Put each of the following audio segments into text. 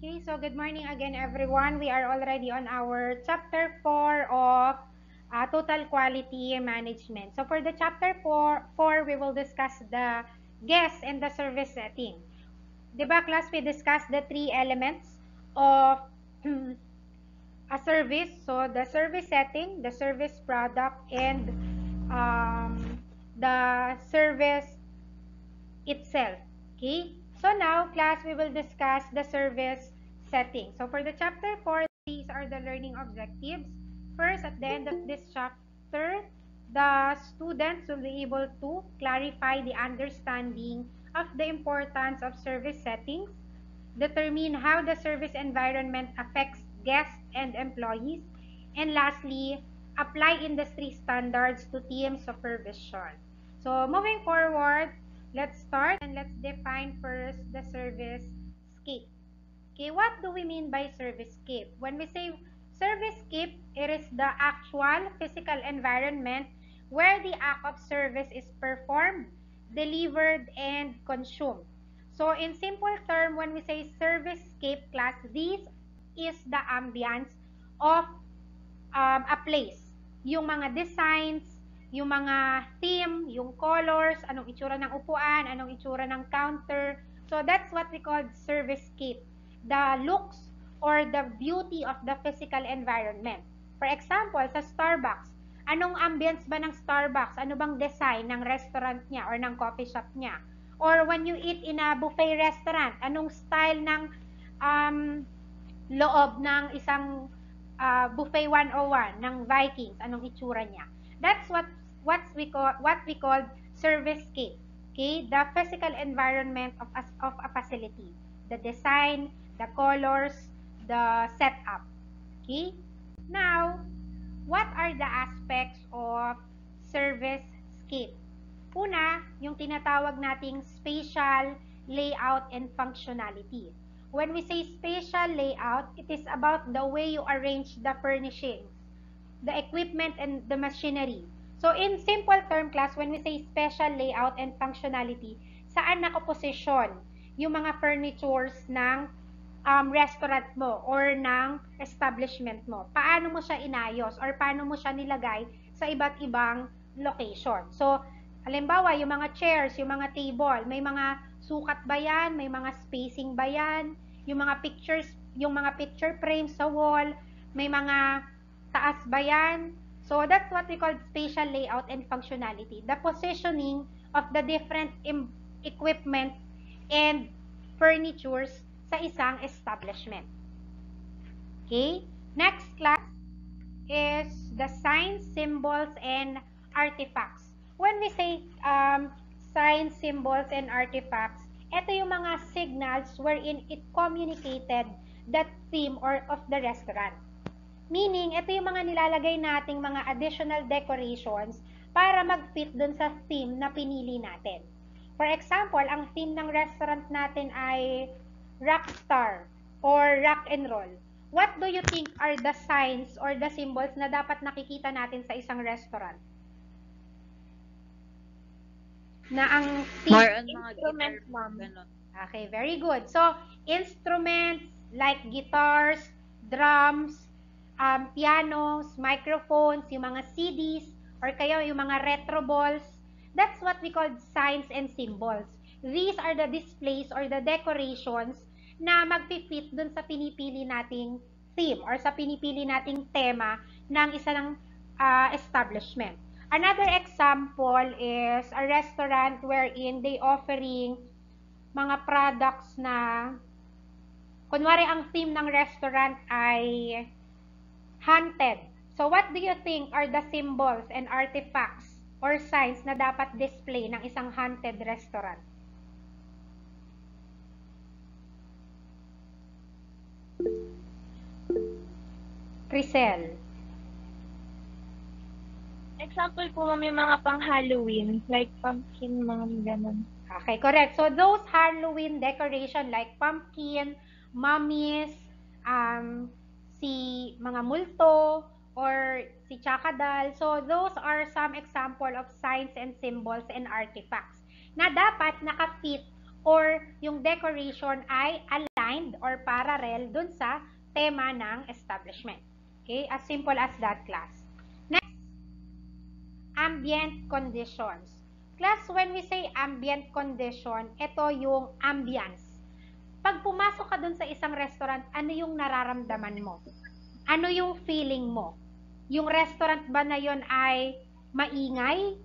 Okay, so good morning again, everyone. We are already on our chapter 4 of total quality management. So for the chapter 4, we will discuss the guest and the service setting. Diba, class, we discussed the three elements of a service. So the service setting, the service product, and the service itself. Okay? So now, class, we will discuss the service setting. So for the chapter 4, these are the learning objectives. First, at the end of this chapter, the students will be able to clarify the understanding of the importance of service settings, determine how the service environment affects guests and employees, and lastly, apply industry standards to team supervision. So moving forward, let's start and let's define first the service scape. Okay, what do we mean by service scape? When we say service scape, it is the actual physical environment where the act of service is performed, delivered, and consumed. So in simple term, when we say service scape class, this is the ambience of a place. Yung mga designs, yung mga theme, yung colors, anong itsura ng upuan, anong itsura ng counter. So that's what we call service scape. The looks or the beauty of the physical environment. For example, sa Starbucks, anong ambience ba ng Starbucks? Ano bang design ng restaurant niya or ng coffee shop niya? Or when you eat in a buffet restaurant, anong style ng loob ng isang buffet 101 ng Vikings, anong itsura niya? That's what we call service scape. Okay, the physical environment of a facility, the design, the colors, the setup. Okay, now what are the aspects of service scape? Una, yung tinatawag nating spatial, layout, and functionality. When we say spatial layout, it is about the way you arrange the furnishings, the equipment, and the machinery. So in simple term class, when we say spatial layout and functionality, saan nakaposisyon yung mga furnitures ng restaurant mo or ng establishment mo? Paano mo siya inayos or paano mo siya nilagay sa iba't ibang location? So, halimbawa, yung mga chairs, yung mga table, may mga sukat ba yan? May mga spacing ba yan? Yung mga pictures, yung mga picture frames sa wall, may mga taas ba yan? So, that's what we call spatial layout and functionality. The positioning of the different equipment and furnitures sa isang establishment. Okay? Next class is the signs, symbols, and artifacts. When we say signs, symbols, and artifacts, ito yung mga signals wherein it communicated the theme or of the restaurant. Meaning, ito yung mga nilalagay nating mga additional decorations para mag-fit dun sa theme na pinili natin. For example, ang theme ng restaurant natin ay rockstar or rock and roll. What do you think are the signs or the symbols na dapat nakikita natin sa isang restaurant? Na ang more on mga instruments, guitar, ma'am. ganun. Okay, very good. So, instruments like guitars, drums, pianos, microphones, yung mga CDs, or kaya yung mga retro balls, that's what we call signs and symbols. These are the displays or the decorations na magpi-fit dun sa pinipili nating theme or sa pinipili nating tema ng isa ng establishment. Another example is a restaurant wherein they offering mga products na, kunwari ang theme ng restaurant ay haunted. So what do you think are the symbols and artifacts or signs na dapat display ng isang haunted restaurant? Crisel. Example po, ma'am, yung mga pang-Halloween, like pumpkin, mga ganun. Okay, correct. So those Halloween decoration like pumpkin, mummies, si mga multo, or si Chakadal. So those are some example of signs and symbols and artifacts na dapat naka-fit or yung decoration ay align aligned or parallel dun sa tema ng establishment. Okay? As simple as that, class. Next, ambient conditions. Class, when we say ambient condition, ito yung ambience. Pag pumasok ka dun sa isang restaurant, ano yung nararamdaman mo? Ano yung feeling mo? Yung restaurant ba na yon ay maingay?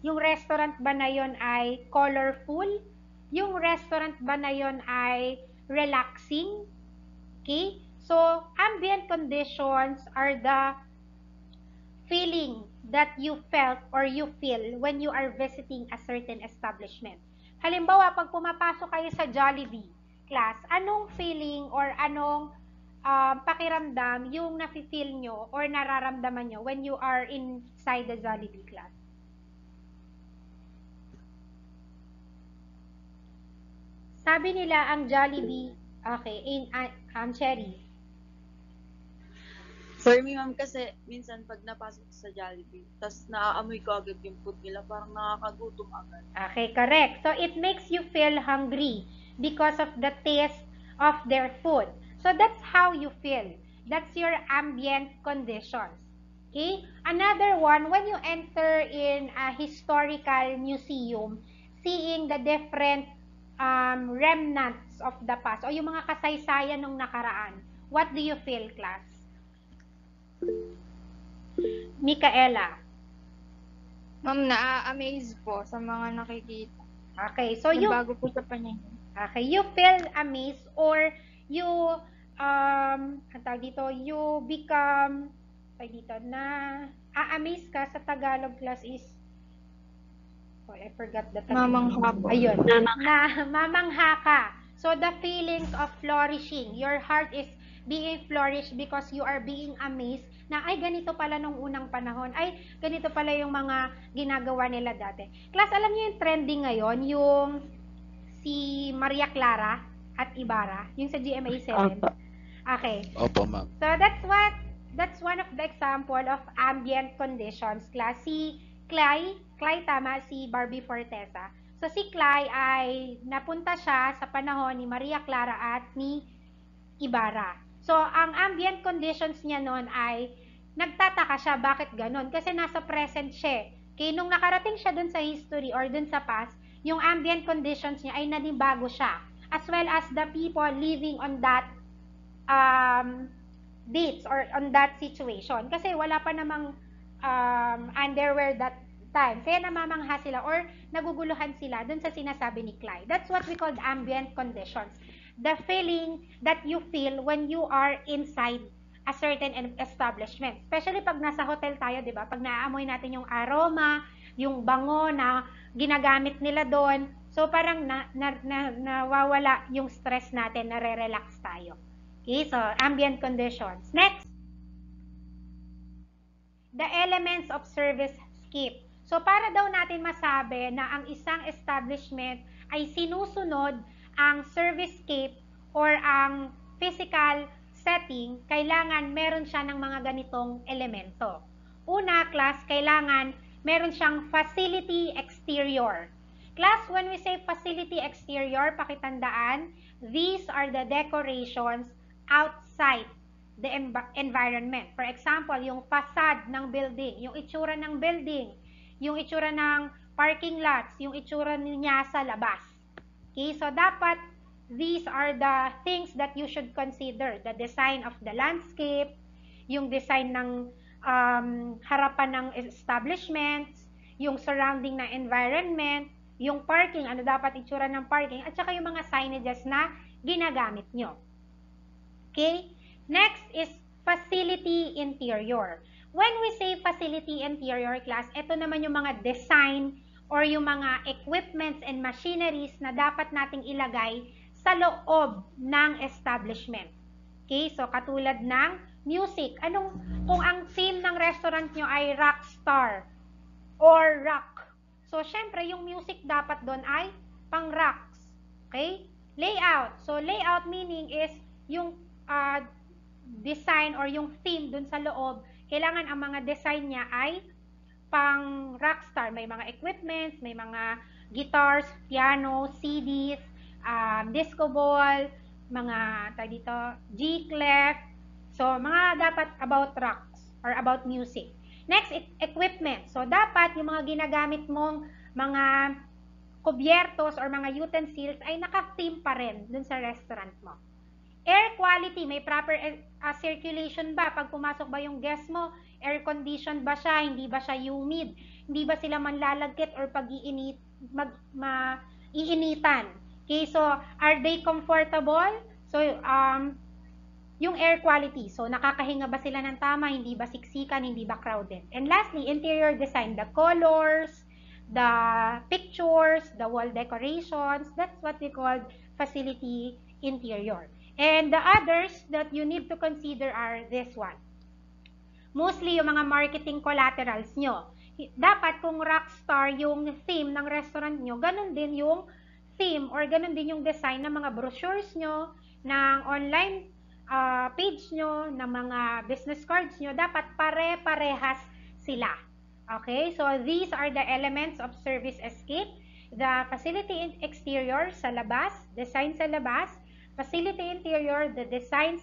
Yung restaurant ba na yon ay colorful? Yung restaurant ba na yon ay relaxing? Okay? So, ambient conditions are the feeling that you felt or you feel when you are visiting a certain establishment. Halimbawa, pag pumapasok kayo sa Jollibee, class, anong feeling or anong pakiramdam yung nafe-feel nyo or nararamdaman nyo when you are inside the Jollibee, class? Sabi nila ang Jollibee, okay, Cherry. For me, ma'am, kasi minsan pag napasok sa Jollibee, tas naaamoy ko agad yung food nila, parang nakakagutom agad. Okay, correct. So, it makes you feel hungry because of the taste of their food. So, that's how you feel. That's your ambient conditions. Okay? Another one, when you enter in a historical museum, seeing the different remnants of the past, o yung mga kasaysayan ng nakaraan, what do you feel, class? Micaela. Ma'am, na-amaze po sa mga nakikita. Okay, so you Bago po sa paningin. Okay, you feel amazed or you you become na amaze ka sa Tagalog, class is I forgot the term. Mamangha po. Ayun, na mamangha ka. So the feelings of flourishing, your heart is being flourished because you are being amazed na ay ganito pala nung unang panahon, ay ganito pala yung mga ginagawa nila dati. Class, alam niyo yung trending ngayon, yung si Maria Clara at Ibarra, yung sa GMA7. Opo. Okay. Opo, ma'am. So that's one of the example of ambient conditions, class. Si Clay tama, si Barbie Fortesa. So si Clay ay napunta siya sa panahon ni Maria Clara at ni Ibarra. So ang ambient conditions niya noon ay nagtataka siya bakit ganon kasi nasa present siya. Kaya nung nakarating siya dun sa history or dun sa past, yung ambient conditions niya ay nanibago siya, as well as the people living on that dates or on that situation. Kasi wala pa namang underwear that time. Kaya namamangha sila or naguguluhan sila dun sa sinasabi ni Clyde. That's what we call ambient conditions. The feeling that you feel when you are inside a certain establishment. Especially pag nasa hotel tayo, di ba? Pag naaamoy natin yung aroma, yung bango na ginagamit nila doon. So, parang nawawala yung stress natin, nare-relax tayo. Okay, so, ambient conditions. Next, the elements of service scape. So, para daw natin masabi na ang isang establishment ay sinusunod ang service scape or ang physical setting, kailangan meron siya ng mga ganitong elemento. Una, class, kailangan meron siyang facility exterior. Class, when we say facility exterior, pakitandaan, these are the decorations outside the environment. For example, yung facade ng building, yung itsura ng building, yung itsura ng parking lots, yung itsura niya sa labas. Okay, so dapat these are the things that you should consider. The design of the landscape, yung design ng harapan ng establishments, yung surrounding na environment, yung parking, ano dapat itsura ng parking, at saka yung mga signages na ginagamit nyo. Okay? Next is facility interior. When we say facility interior, class, ito naman yung mga design or yung mga equipments and machineries na dapat nating ilagay sa loob ng establishment. Okay? So, katulad ng music. Kung ang theme ng restaurant nyo ay rock star or rock. So, syempre, yung music dapat doon ay pang rocks. Okay? Layout. So, layout meaning is yung design or yung theme doon sa loob. Kailangan ang mga design niya ay pang rockstar. May mga equipments, may mga guitars, piano, CDs, disco ball, mga dito, G-clef. So, mga dapat about rocks or about music. Next, equipment. So, dapat yung mga ginagamit mong mga kubyertos or mga utensils ay naka-theme pa rin dun sa restaurant mo. Air quality, may proper circulation ba? Pag pumasok ba yung guest mo, air conditioned ba siya? Hindi ba siya humid? Hindi ba sila manlalagkit or iinitan? Okay, so are they comfortable? So, yung air quality. So, nakakahinga ba sila ng tama? Hindi ba siksikan? Hindi ba crowded? And lastly, interior design. The colors, the pictures, the wall decorations. That's what we call facility interior. And the others that you need to consider are this one. Mostly yung mga marketing collaterals nyo. Dapat kung rockstar yung theme ng restaurant nyo, ganun din yung theme or ganun din yung design ng mga brochures nyo, ng online page nyo, ng mga business cards nyo. Dapat pare-parehas sila. Okay? So, these are the elements of service escape. The facility exterior sa labas, design sa labas, facility interior, the designs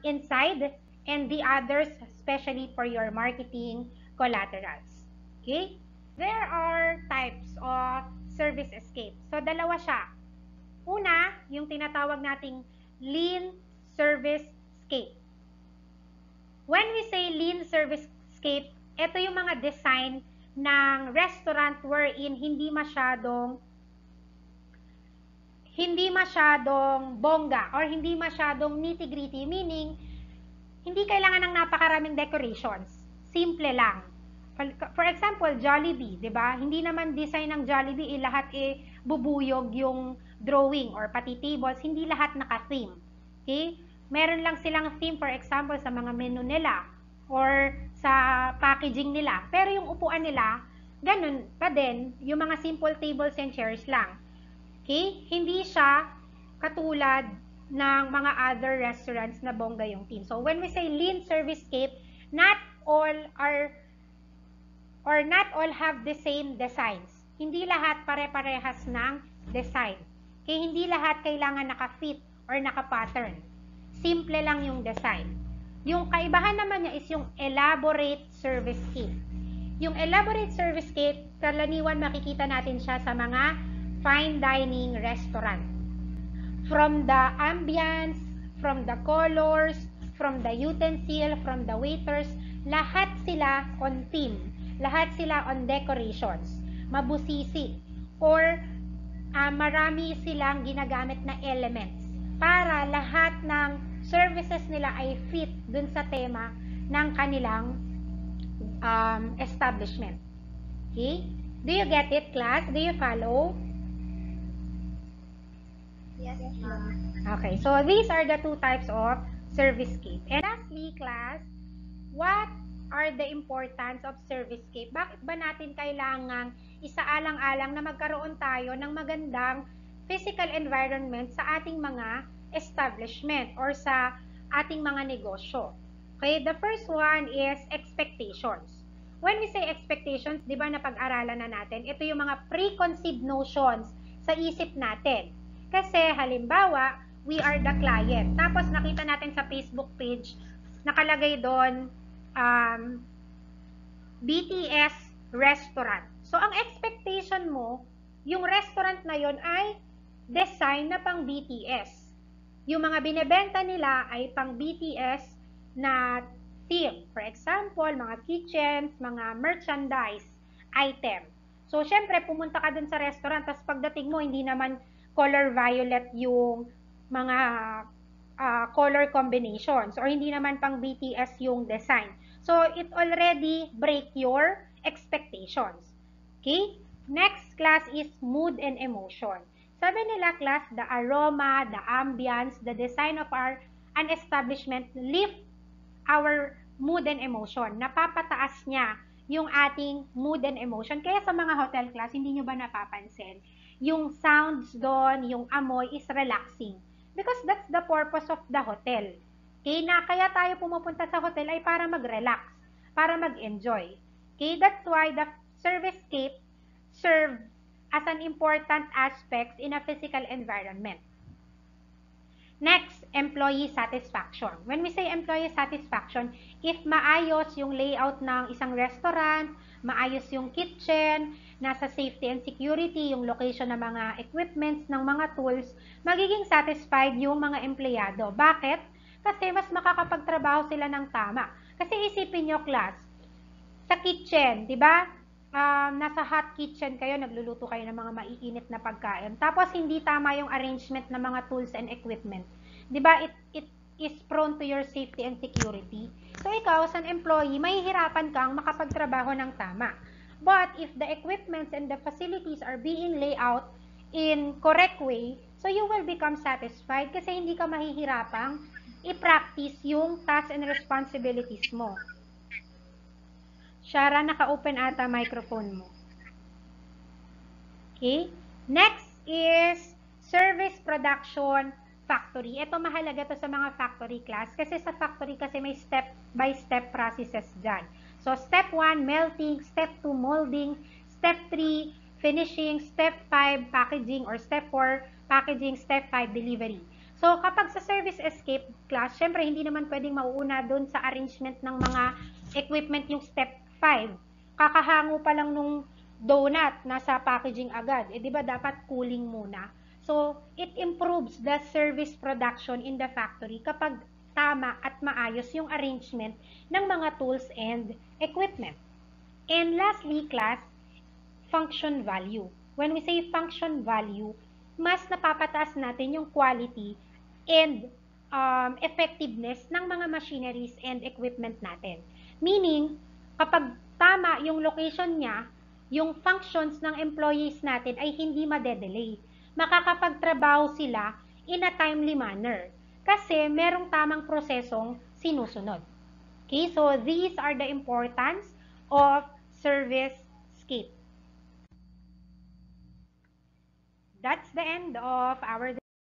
inside, and the others, especially for your marketing collaterals. Okay? There are types of service escape. So, dalawa siya. Una, yung tinatawag nating lean service scape. When we say lean service scape, ito yung mga design ng restaurant wherein hindi masyadong bongga or hindi masyadong nitty-gritty, meaning hindi kailangan ng napakaraming decorations. Simple lang. For example, Jollibee, 'di ba? Hindi naman design ng Jollibee lahat bubuyog yung drawing or pati tables, hindi lahat naka-theme. Okay? Meron lang silang theme, for example, sa mga menu nila or sa packaging nila. Pero yung upuan nila, ganun pa din, yung mga simple tables and chairs lang. Okay? Hindi siya katulad ng mga other restaurants na bongga yung theme. So, when we say lean service scape, not all have the same designs. Hindi lahat pare-parehas ng design. Kaya hindi lahat kailangan naka-fit or naka-pattern. Simple lang yung design. Yung kaibahan naman niya is yung elaborate service scape. Yung elaborate service scape, karaniwan makikita natin siya sa mga fine dining restaurant. From the ambience, from the colors, from the utensil, from the waiters, lahat sila on theme. Lahat sila on decorations. Mabusisi. Or marami silang ginagamit na elements para lahat ng services nila ay fit dun sa tema ng kanilang establishment. Okay? Do you get it, class? Do you follow? Yes, ma'am. Okay, so these are the two types of service scape. And lastly, class, what are the importance of service scape? Bakit ba natin kailangang isaalang-alang na magkaroon tayo ng magandang physical environment sa ating mga establishment or sa ating mga negosyo? Okay, the first one is expectations. When we say expectations, di ba napag-aralan na natin, ito yung mga preconceived notions sa isip natin. Kasi halimbawa, we are the client. Tapos nakita natin sa Facebook page, nakalagay doon, BTS restaurant. So, ang expectation mo, yung restaurant na yon ay design na pang BTS. Yung mga binebenta nila ay pang BTS na theme. For example, mga kitchens, mga merchandise item. So, syempre, pumunta ka dun sa restaurant, tapos pagdating mo, hindi naman color violet yung mga color combinations or hindi naman pang BTS yung design. So, it already break your expectations. Okay? Next class is mood and emotion. Sabi nila class, the aroma, the ambience, the design of an establishment lift our mood and emotion. Napapataas niya yung ating mood and emotion. Kaya sa mga hotel class, hindi nyo ba napapansin? Yung sounds doon, yung amoy is relaxing. Because that's the purpose of the hotel. Okay? Kaya tayo pumupunta sa hotel ay para mag-relax, para mag-enjoy. Okay? That's why the servicescape serves as an important aspect in a physical environment. Next, employee satisfaction. When we say employee satisfaction, if maayos yung layout ng isang restaurant, maayos yung kitchen, nasa safety and security, yung location ng mga equipments, ng mga tools, magiging satisfied yung mga empleyado. Bakit? Kasi mas makakapagtrabaho sila ng tama. Kasi isipin nyo, class, sa kitchen, di ba? Nasa hot kitchen kayo, nagluluto kayo ng mga maiinit na pagkain. Tapos, hindi tama yung arrangement ng mga tools and equipment. Di ba? It is prone to your safety and security. So, ikaw, as an employee, mahihirapan kang makapagtrabaho ng tama. But, if the equipments and the facilities are being laid out in correct way, so you will become satisfied kasi hindi ka mahihirapang i-practice yung tasks and responsibilities mo. Shara, naka-open ata microphone mo. Okay? Next is service production factory. Ito mahalaga to sa mga factory class kasi sa factory kasi may step-by-step processes dyan. So, step 1, melting. Step 2, molding. Step 3, finishing. Step 5, packaging. Or step 4, packaging. Step 5, delivery. So, kapag sa service escape class, syempre hindi naman pwedeng mauuna doon sa arrangement ng mga equipment yung step 5. Kakahango pa lang nung donut, nasa packaging agad. Eh, di ba dapat cooling muna? So, it improves the service production in the factory kapag tama at maayos yung arrangement ng mga tools and equipment. And lastly, class, function value. When we say function value, mas napapataas natin yung quality and effectiveness ng mga machineries and equipment natin. Meaning, kapag tama yung location niya, yung functions ng employees natin ay hindi madedelay. Makakapagtrabaho sila in a timely manner. Kasi merong tamang prosesong sinusunod. Okay, so these are the importance of service scape. That's the end of our